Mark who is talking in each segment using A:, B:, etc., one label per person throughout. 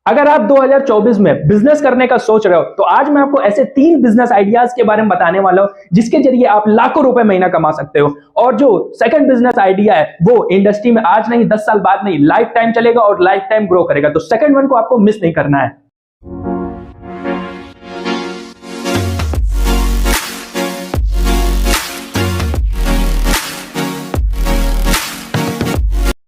A: अगर आप 2024 में बिजनेस करने का सोच रहे हो तो आज मैं आपको ऐसे 3 बिजनेस आइडियाज के बारे में बताने वाला हूं जिसके जरिए आप लाखों रुपए महीना कमा सकते हो। और जो सेकंड बिजनेस आइडिया है वो इंडस्ट्री में आज नहीं 10 साल बाद नहीं, लाइफ टाइम चलेगा और लाइफ टाइम ग्रो करेगा। तो सेकंड वन को आपको मिस नहीं करना है।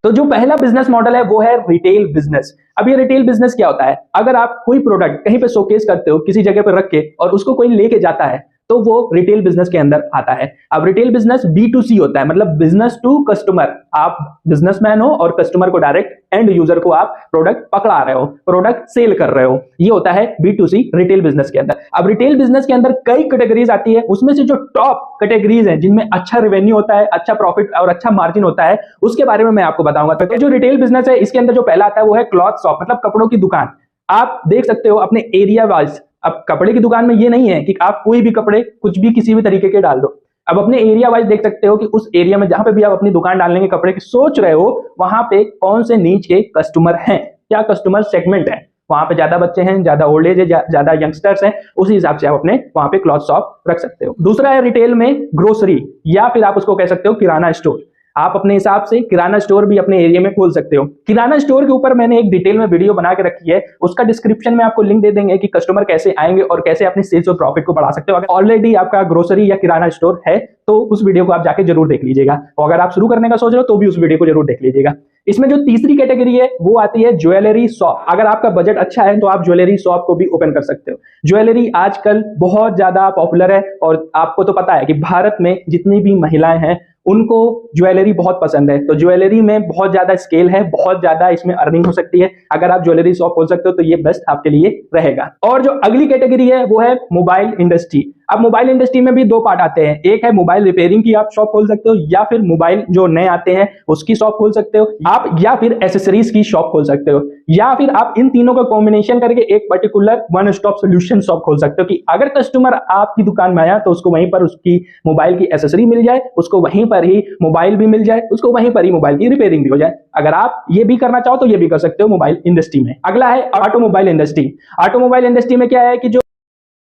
A: तो जो पहला बिजनेस मॉडल है वो है रिटेल बिजनेस। अब ये रिटेल बिजनेस क्या होता है? अगर आप कोई प्रोडक्ट कहीं पे शोकेस करते हो, किसी जगह पे रख के, और उसको कोई लेके जाता है तो वो रिटेल बिजनेस के अंदर आता है। अब रिटेल बिजनेस B2C होता है, मतलब बिजनेस टू कस्टमर। आप बिजनेसमैन हो और कस्टमर को डायरेक्ट एंड यूजर को आप प्रोडक्ट पकड़ा रहे हो, प्रोडक्ट सेल कर रहे हो। ये होता है B2C रिटेल बिजनेस के अंदर। अब रिटेल बिजनेस के अंदर कई कैटेगरीज आती है, उसमें से जो टॉप कैटेगरीज है जिनमें अच्छा रेवेन्यू होता है, अच्छा प्रॉफिट और अच्छा मार्जिन होता है, उसके बारे में मैं आपको बताऊंगा। तो जो रिटेल बिजनेस है इसके अंदर जो पहला आता है वो है क्लॉथ शॉप, मतलब कपड़ों की दुकान। आप देख सकते हो अपने एरिया वाइज। अब कपड़े की दुकान में ये नहीं है कि आप कोई भी कपड़े कुछ भी किसी भी तरीके के डाल दो। अब अपने एरिया वाइज देख सकते हो कि उस एरिया में जहां पे भी आप अपनी दुकान डालने के कपड़े की सोच रहे हो वहां पे कौन से नीच के कस्टमर हैं, क्या कस्टमर सेगमेंट है। वहां पे ज्यादा बच्चे हैं, ज्यादा ओल्ड एज है, ज्यादा यंगस्टर्स हैं, उसी हिसाब से आप अपने वहां पे क्लॉथ शॉप रख सकते हो। दूसरा है रिटेल में ग्रोसरी, या फिर आप उसको कह सकते हो किराना स्टोर। आप अपने हिसाब से किराना स्टोर भी अपने एरिया में खोल सकते हो। किराना स्टोर के ऊपर मैंने एक डिटेल में वीडियो बना के रखी है, उसका डिस्क्रिप्शन में आपको लिंक दे देंगे कि कस्टमर कैसे आएंगे और कैसे अपनी सेल्स और प्रॉफिट को बढ़ा सकते हो। अगर ऑलरेडी आपका ग्रोसरी या किराना स्टोर है तो उस वीडियो को आप जाके जरूर देख लीजिएगा, और अगर आप शुरू करने का सोच रहे हो तो भी उस वीडियो को जरूर देख लीजिएगा। इसमें जो तीसरी कैटेगरी है वो आती है ज्वेलरी शॉप। अगर आपका बजट अच्छा है तो आप ज्वेलरी शॉप को भी ओपन कर सकते हो। ज्वेलरी आजकल बहुत ज्यादा पॉपुलर है, और आपको तो पता है कि भारत में जितनी भी महिलाएं हैं उनको ज्वेलरी बहुत पसंद है। तो ज्वेलरी में बहुत ज्यादा स्केल है, बहुत ज्यादा इसमें अर्निंग हो सकती है। अगर आप ज्वेलरी शॉप खोल सकते हो तो ये बेस्ट आपके लिए रहेगा। और जो अगली कैटेगरी है वो है मोबाइल इंडस्ट्री। अब मोबाइल इंडस्ट्री में भी दो पार्ट आते हैं, एक है मोबाइल रिपेयरिंग की आप शॉप खोल सकते हो, या फिर मोबाइल जो नए आते हैं उसकी शॉप खोल सकते हो आप, या फिर एसेसरीज की शॉप खोल सकते हो, या फिर आप इन तीनों का कॉम्बिनेशन करके एक particular one stop solution shop खोल सकते हो कि अगर कस्टमर आपकी दुकान में आया तो उसको वहीं पर उसकी मोबाइल की एसेसरी मिल जाए, उसको वहीं पर ही मोबाइल भी मिल जाए, उसको वहीं पर ही मोबाइल की रिपेयरिंग भी हो जाए। अगर आप ये भी करना चाहो तो ये भी कर सकते हो मोबाइल इंडस्ट्री में। अगला है ऑटोमोबाइल इंडस्ट्री। ऑटोमोबाइल इंडस्ट्री में क्या है कि जो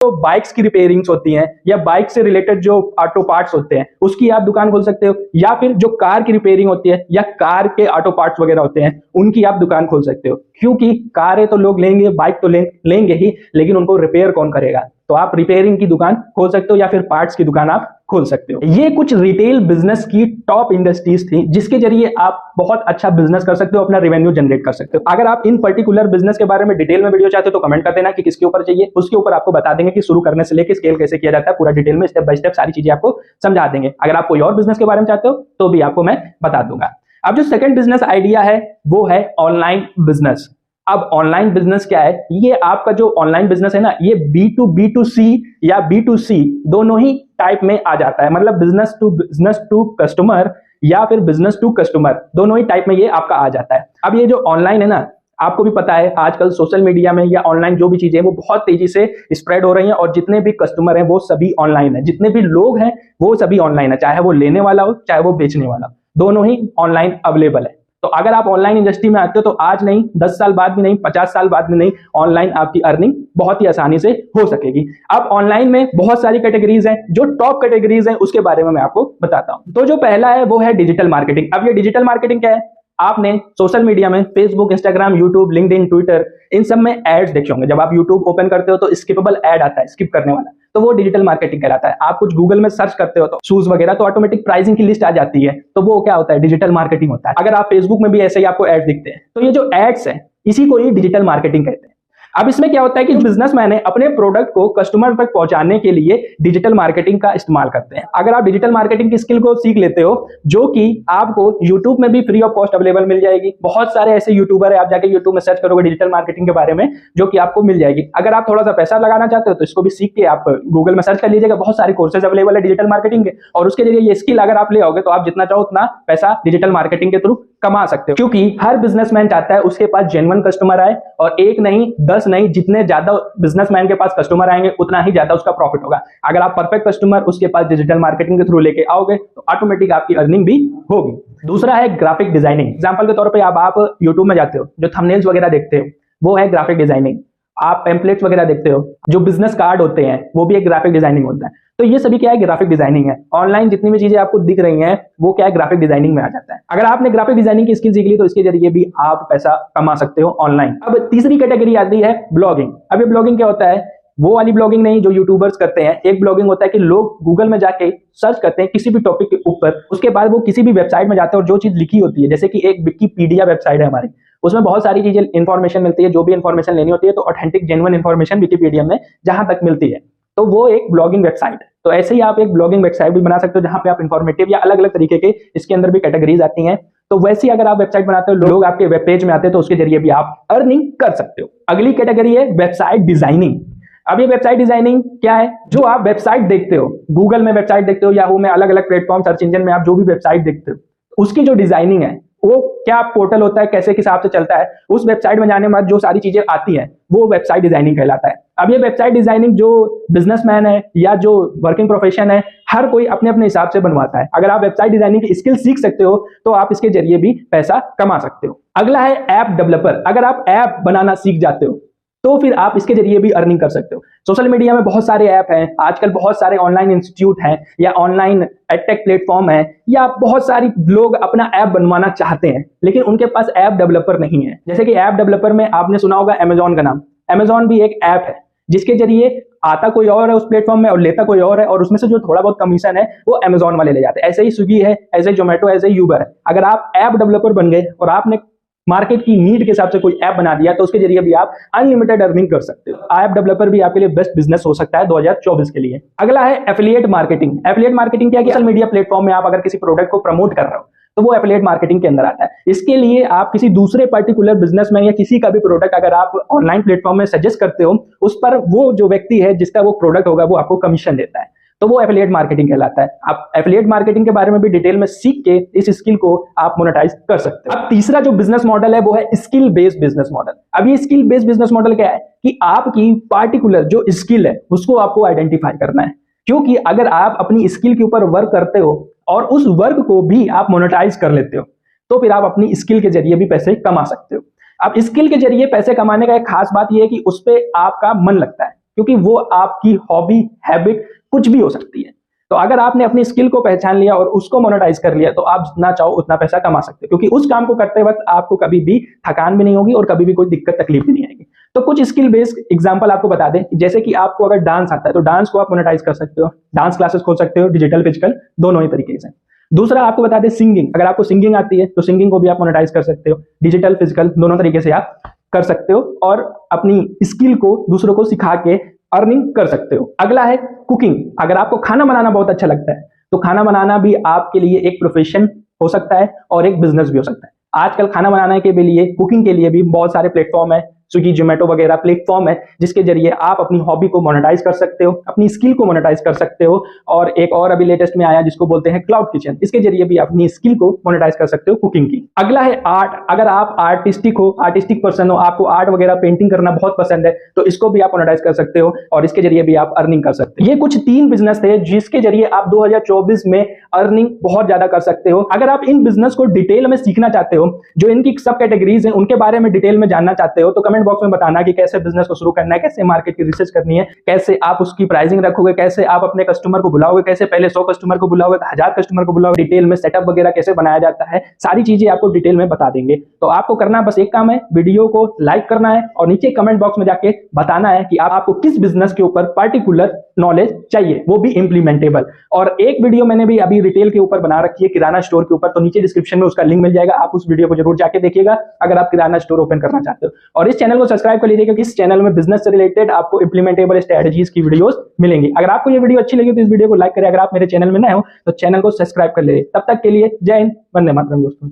A: बाइक्स की रिपेयरिंग्स होती हैं या बाइक से रिलेटेड जो ऑटो पार्ट्स होते हैं उसकी आप दुकान खोल सकते हो, या फिर जो कार की रिपेयरिंग होती है या कार के ऑटो पार्ट्स वगैरह होते हैं उनकी आप दुकान खोल सकते हो। क्योंकि कारें तो लोग लेंगे, बाइक तो लेंगे ही, लेकिन उनको रिपेयर कौन करेगा? तो आप रिपेयरिंग की दुकान खोल सकते हो या फिर पार्ट्स की दुकान आप खोल सकते हो। ये कुछ रिटेल बिजनेस की टॉप इंडस्ट्रीज थी जिसके जरिए आप बहुत अच्छा बिजनेस कर सकते हो, अपना रेवेन्यू जनरेट कर सकते हो। अगर आप इन पर्टिकुलर बिजनेस के बारे में डिटेल में वीडियो चाहते हो तो कमेंट कर देना कि किसके ऊपर चाहिए, उसके ऊपर आपको बता देंगे कि शुरू करने से लेकर स्केल कैसे किया जाता है, पूरा डिटेल में स्टेप बाय स्टेप सारी चीजें आपको समझा देंगे। अगर आप कोई और बिजनेस के बारे में चाहते हो तो भी आपको मैं बता दूंगा। अब जो सेकंड बिजनेस आइडिया है वो है ऑनलाइन बिजनेस। अब ऑनलाइन बिजनेस क्या है? ये आपका जो ऑनलाइन बिजनेस है ना, ये B2B2C या B2C दोनों ही टाइप में आ जाता है, मतलब बिजनेस टू कस्टमर या फिर बिजनेस टू कस्टमर, दोनों ही टाइप में ये आपका आ जाता है। अब ये जो ऑनलाइन है ना, आपको भी पता है आजकल सोशल मीडिया में या ऑनलाइन जो भी चीजें हैं वो बहुत तेजी से स्प्रेड हो रही हैं, और जितने भी कस्टमर हैं वो सभी ऑनलाइन है, जितने भी लोग हैं वो सभी ऑनलाइन है, चाहे वो लेने वाला हो चाहे वो बेचने वाला हो, दोनों ही ऑनलाइन अवेलेबल है। तो अगर आप ऑनलाइन इंडस्ट्री में आते हो तो आज नहीं 10 साल बाद भी नहीं 50 साल बाद भी नहीं, ऑनलाइन आपकी अर्निंग बहुत ही आसानी से हो सकेगी। अब ऑनलाइन में बहुत सारी कैटेगरीज हैं, जो टॉप कैटेगरीज हैं उसके बारे में मैं आपको बताता हूं। तो जो पहला है वो है डिजिटल मार्केटिंग। अब ये डिजिटल मार्केटिंग क्या है? आपने सोशल मीडिया में Facebook, Instagram, YouTube, LinkedIn, Twitter, इन सब में एड्स देखे होंगे। जब आप यूट्यूब ओपन करते हो तो स्किपेबल एड आता है, स्किप करने वाला, तो वो डिजिटल मार्केटिंग कहलाता है। आप कुछ गूगल में सर्च करते हो तो शूज वगैरह, तो ऑटोमेटिक प्राइसिंग की लिस्ट आ जाती है, तो वो क्या होता है? डिजिटल मार्केटिंग होता है। अगर आप फेसबुक में भी ऐसे ही आपको एड दिखते हैं तो ये जो एड्स है इसी को ही डिजिटल मार्केटिंग कहते हैं। अब इसमें क्या होता है कि बिजनेसमैन है अपने प्रोडक्ट को कस्टमर तक पहुंचाने के लिए डिजिटल मार्केटिंग का इस्तेमाल करते हैं। अगर आप डिजिटल मार्केटिंग की स्किल को सीख लेते हो, जो कि आपको यूट्यूब में भी फ्री ऑफ कॉस्ट अवेलेबल मिल जाएगी, बहुत सारे ऐसे यूट्यूबर है, आप जाके यूट्यूब में सर्च करोगे डिजिटल मार्केटिंग के बारे में, जो कि आपको मिल जाएगी। अगर आप थोड़ा सा पैसा लगाना चाहते हो तो इसको भी सीख के आप गूगल में सर्च कर लीजिएगा, बहुत सारे कोर्सेज अवेलेबल है डिजिटल मार्केटिंग के, और उसके जरिए ये स्किल अगर आप ले आओगे तो आप जितना चाहो उतना पैसा डिजिटल मार्केटिंग के थ्रू कमा सकते हो। क्योंकि हर बिजनेसमैन चाहता है उसके पास जेन्युइन कस्टमर आए, और एक नहीं 10 नहीं, जितने ज्यादा बिजनेसमैन के पास कस्टमर आएंगे उतना ही ज्यादा उसका प्रॉफिट होगा। अगर आप परफेक्ट कस्टमर उसके पास डिजिटल मार्केटिंग के थ्रू लेके आओगे तो ऑटोमेटिक आपकी अर्निंग भी होगी। दूसरा है ग्राफिक डिजाइनिंग। एग्जांपल के तौर पे आप YouTube में जाते हो, जो थंबनेल्स वगैरह देखते हो, वो है ग्राफिक डिजाइनिंग। आप टेम्पलेट्स वगैरह देखते हो, जो बिजनेस कार्ड होते हैं वो भी एक ग्राफिक डिजाइनिंग होता है। तो ये सभी क्या है, ग्राफिक डिजाइनिंग है। ऑनलाइन जितनी भी चीजें आपको दिख रही हैं वो क्या है, ग्राफिक डिजाइनिंग में आ जाता है। अगर आपने ग्राफिक डिजाइनिंग की स्किल सीख ली तो इसके जरिए भी आप पैसा कमा सकते हो ऑनलाइन। अब तीसरी कैटेगरी आती है ब्लॉगिंग। अब ये ब्लॉगिंग क्या होता है, वो वाली ब्लॉगिंग नहीं जो यूट्यूबर्स करते हैं। एक ब्लॉगिंग होता है कि लोग गूगल में जाके सर्च करते हैं किसी भी टॉपिक के ऊपर, उसके बाद वो किसी भी वेबसाइट में जाते हैं और जो चीज लिखी होती है, जैसे कि एक विकिपीडिया वेबसाइट है हमारी, उसमें बहुत सारी चीजें इंफॉर्मेशन मिलती है। जो भी इंफॉर्मेशन लेनी होती है तो ऑथेंटिक जेन्युइन इंफॉर्मेशन विकिपीडिया में जहां तक मिलती है, तो वो एक ब्लॉगिंग वेबसाइट है। तो ऐसे ही आप एक ब्लॉगिंग वेबसाइट भी बना सकते हो जहां पे आप इंफॉर्मेटिव या अलग अलग तरीके के, इसके अंदर भी कैटेगरीज आती हैं। तो वैसे ही अगर आप वेबसाइट बनाते हो, लोग आपके वेब पेज में आते हैं, तो उसके जरिए भी आप अर्निंग कर सकते हो। अगली कैटेगरी है वेबसाइट डिजाइनिंग। अब ये वेबसाइट डिजाइनिंग क्या है, जो आप वेबसाइट देखते हो, गूगल में वेबसाइट देखते हो, याहू में, अलग अलग प्लेटफॉर्म सर्च इंजन में आप जो भी वेबसाइट देखते हो, उसकी जो डिजाइनिंग है, वो क्या पोर्टल होता है, कैसे किस हिसाब से चलता है, उस वेबसाइट में जाने के बाद जो सारी चीजें आती हैं वो वेबसाइट डिजाइनिंग कहलाता है। अब ये वेबसाइट डिजाइनिंग जो बिजनेसमैन है या जो वर्किंग प्रोफेशन है, हर कोई अपने अपने हिसाब से बनवाता है। अगर आप वेबसाइट डिजाइनिंग की स्किल सीख सकते हो तो आप इसके जरिए भी पैसा कमा सकते हो। अगला है ऐप डेवलपर। अगर आप ऐप बनाना सीख जाते हो तो फिर आप इसके जरिए भी अर्निंग कर सकते हो। सोशल मीडिया में बहुत सारे ऐप हैं आजकल, बहुत सारे ऑनलाइन इंस्टीट्यूट हैं या ऑनलाइन एडटेक प्लेटफॉर्म है, या बहुत सारी लोग अपना ऐप बनवाना चाहते हैं लेकिन उनके पास ऐप डेवलपर नहीं है। जैसे कि ऐप डेवलपर में आपने सुना होगा अमेजॉन का नाम। अमेजॉन भी एक ऐप है जिसके जरिए आता कोई और है उस प्लेटफॉर्म में और लेता कोई और है, और उसमें से जो थोड़ा बहुत कमीशन है वो अमेजॉन वाले ले जाते हैं। ऐसे ही स्विगी है, ऐसे जोमेटो, ऐसे ही यूबर है। अगर आप ऐप डेवलपर बन गए और आपने मार्केट की नीड के हिसाब से कोई ऐप बना दिया तो उसके जरिए भी आप अनलिमिटेड अर्निंग कर सकते हो। ऐप डेवलपर भी आपके लिए बेस्ट बिजनेस हो सकता है 2024 के लिए। अगला है एफिलिएट मार्केटिंग। एफिलिएट मार्केटिंग क्या है, सोशल मीडिया प्लेटफॉर्म में आप अगर किसी प्रोडक्ट को प्रमोट कर रहे हो तो वो एफिलिएट मार्केटिंग के अंदर आता है। इसके लिए आप किसी दूसरे पर्टिकुलर बिजनेस में या किसी का भी प्रोडक्ट अगर आप ऑनलाइन प्लेटफॉर्म में सजेस्ट करते हो, उस पर वो जो व्यक्ति है जिसका वो प्रोडक्ट होगा वो आपको कमीशन देता है, तो वो एफिलिएट मार्केटिंग कहलाता है। आप एफिलिएट मार्केटिंग के बारे में भी डिटेल में सीख के इस स्किल को आप मोनेटाइज कर सकते हो। अब तीसरा जो बिजनेस मॉडल है वो है स्किल बेस्ड बिजनेस मॉडल। अब ये स्किल बेस्ड बिजनेस मॉडल क्या है कि आपकी पार्टिकुलर जो स्किल है उसको आपको आइडेंटिफाई करना है, क्योंकि अगर आप अपनी स्किल के ऊपर वर्क करते हो और उस वर्क को भी आप मोनेटाइज कर लेते हो तो फिर आप अपनी स्किल के जरिए भी पैसे कमा सकते हो। अब स्किल के जरिए पैसे कमाने का एक खास बात यह है कि उस पर आपका मन लगता है, क्योंकि वो आपकी हॉबी, हैबिट कुछ भी हो सकती है। तो अगर आपने अपनी स्किल को पहचान लिया और उसको मोनेटाइज कर लिया तो आप जितना चाहो उतना पैसा कमा सकते हो, क्योंकि उस काम को करते वक्त आपको कभी भी थकान भी नहीं होगी और कभी भी कोई दिक्कत तकलीफ भी नहीं आएगी। तो कुछ स्किल बेस्ड एग्जांपल आपको बता दें, जैसे कि आपको अगर डांस आता है तो डांस को आप मोनेटाइज कर सकते हो, डांस क्लासेस खोल सकते हो, डिजिटल फिजिकल दोनों ही तरीके से। दूसरा आपको बता दें सिंगिंग। अगर आपको सिंगिंग आती है तो सिंगिंग को भी आप मोनेटाइज कर सकते हो, डिजिटल फिजिकल दोनों तरीके से आप कर सकते हो और अपनी स्किल को दूसरों को सिखा के अर्निंग कर सकते हो। अगला है कुकिंग। अगर आपको खाना बनाना बहुत अच्छा लगता है तो खाना बनाना भी आपके लिए एक प्रोफेशन हो सकता है और एक बिजनेस भी हो सकता है। आजकल खाना बनाने के लिए, कुकिंग के लिए भी बहुत सारे प्लेटफॉर्म है, स्विगी, जोमेटो वगैरह प्लेटफॉर्म है जिसके जरिए आप अपनी हॉबी को मोनेटाइज कर सकते हो, अपनी स्किल को मोनेटाइज कर सकते हो। और एक और अभी लेटेस्ट में आया जिसको बोलते हैं क्लाउड किचन, इसके जरिए भी अपनी स्किल को मोनेटाइज कर सकते हो कुकिंग की। अगला है आर्ट। अगर आप आर्टिस्टिक हो, आर्टिस्टिक पर्सन हो, आपको आर्ट वगैरह पेंटिंग करना बहुत पसंद है तो इसको भी आप मोनेटाइज कर सकते हो और इसके जरिए भी आप अर्निंग कर सकते हो। ये कुछ 3 बिजनेस थे जिसके जरिए आप 2024 में अर्निंग बहुत ज्यादा कर सकते हो। अगर आप इन बिजनेस को डिटेल में सीखना चाहते हो, जो इनकी सब कैटेगरीज हैं उनके बारे में डिटेल में जानना चाहते हो, तो कमेंट बॉक्स में बताना कि कैसे बिजनेस को शुरू करना है, कैसे मार्केट की रिसर्च करनी है, कैसे आप उसकी प्राइसिंग रखोगे, कैसे आप अपने कस्टमर को बुलाओगे, कैसे पहले 100 कस्टमर को बुलाओगे, 1000 कस्टमर को बुलाओगे, डिटेल में सेटअप वगैरह कैसे बनाया जाता है, सारी चीजें आपको डिटेल में बता देंगे। तो आपको करना बस एक काम है, वीडियो को लाइक करना है और नीचे कमेंट बॉक्स में जाके बताना है कि आपको किस बिजनेस के ऊपर पर्टिकुलर नॉलेज चाहिए, वो भी इंप्लीमेंटेबल। और एक वीडियो मैंने भी अभी रिटेल के ऊपर बना रखी है, किराना स्टोर के ऊपर, तो नीचे डिस्क्रिप्शन में उसका लिंक मिल जाएगा, आप उस वीडियो को जरूर जाके देखिएगा अगर आप किराना स्टोर ओपन करना चाहते हो। और इस चैनल को सब्सक्राइब कर लीजिए क्योंकि इस चैनल में बिजनेस से रिलेटेड आपको इंप्लीमेंटेबल स्ट्रेटजीज की वीडियोस मिलेंगी। अगर आपको ये वीडियो अच्छी लगी तो इस वीडियो को लाइक करें, अगर आप मेरे चैनल में नए हो तो चैनल को सब्सक्राइब कर लीजिए। तब तक के लिए जय हिंद, वंदे मातरम दोस्तों।